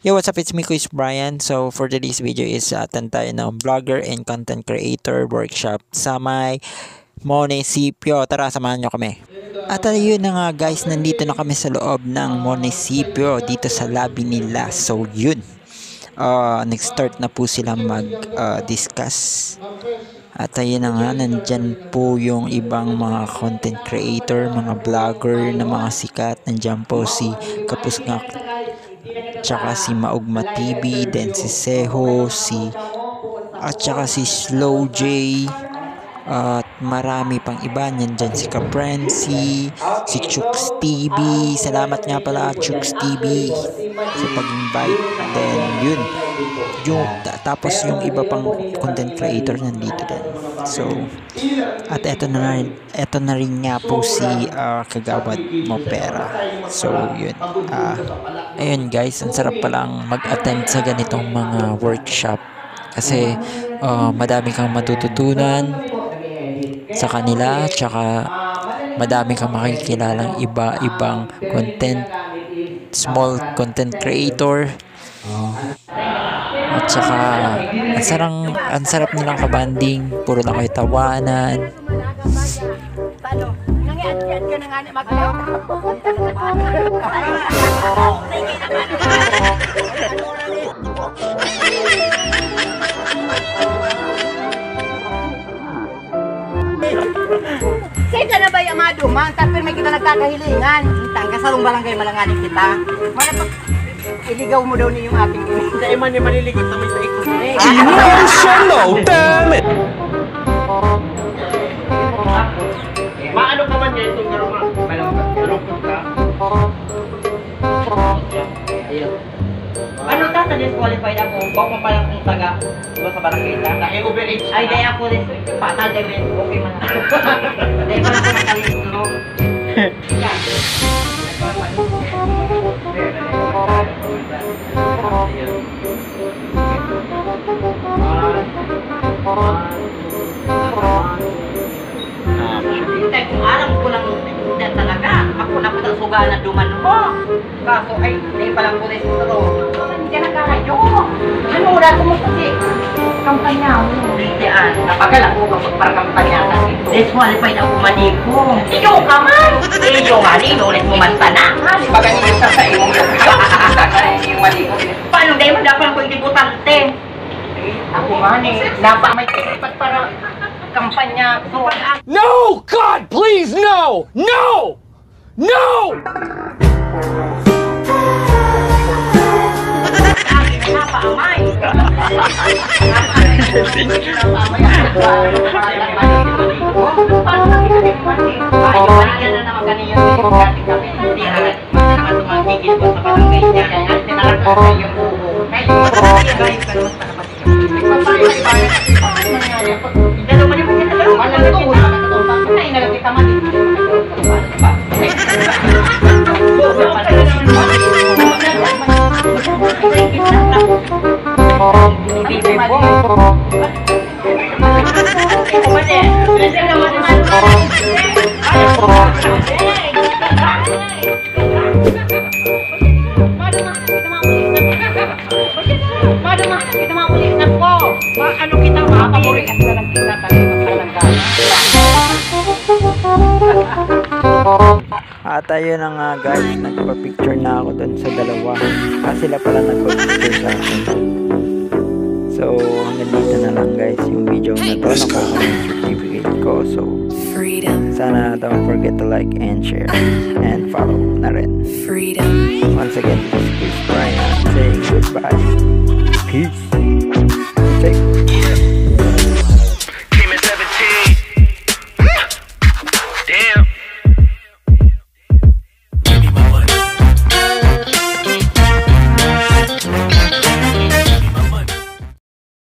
Yo, what's up? It's me, Chris Brian. So, for today's video is attend tayo ng vlogger and content creator workshop sa may munisipyo. Tara, samahan nyo kami. At ayun na nga guys, nandito na kami sa loob ng munisipyo dito sa lobby nila. So, yun. Nag-start na po sila mag-discuss. At ayun na nga, nandyan po yung ibang mga content creator, mga vlogger na mga sikat. Nandyan po si Kapusngak, tsaka si Maugma TV, then si Seho, at tsaka si Slow J, at marami pang iba. Nandyan si Kaprensi, si Chooks TV. Salamat nga pala Chooks TV sa pag-invite. Then yun, tapos yung iba pang content creator nandito din. So, at eto na rin nga po si Kagawad Mopera. So yun, ayun guys, ang sarap palang mag-attend sa ganitong mga workshop kasi madami kang matututunan sa kanila, tsaka madami kang makikilalang iba-ibang small content creator. At saka ang sarap nilang kabanding, puro lang kayo tawanan. Say ka na ba yung mga dumang? Tapos may kita nagkakahilingan. Hintang ka sa barangay malanganin kita. Iligaw mo daw niyo yung ating ina. Dahil man yung maliligit naman sa ikot. Emotional, damn it! Maano ka man yan itong malungkot ka? Ano tata disqualified ako? Bako pa lang kung taga sa barangay na. Dahil overage ka. Ay, dahil ako rin. Patal din. Okay man. Dahil pa lang ako nakalito. Yan. Kung alam ko lang talaga, ako na po ng suga na duman mo. Kaso ay, hindi palang pulis ito. Hindi ka nagkakayo. Ano, wala ko mo kasi kampanya mo. Hindi napagalang ko kapag para kampanya ka dito. Disqualified ako maniko. Iyo ka man! Iyo nga, ulit mo man sana. Baga niyo sa iyong yung maniko. Paano dahil mo dapat ako indibutante? Ako nga may kisipat para kampanya. No! God, please, no! No! No! Ano kita makakaburi at walang kita At ayun na nga guys, nagpa-picture na ako dun sa dalawa. Sila pala nagpa-picture sa akin. So, hanggang dito na lang guys yung video na to. Nakuha ko yung certificate ko. So, sana don't forget to like and share and follow na rin. Once again, this is Chris Brian saying goodbye. Peace.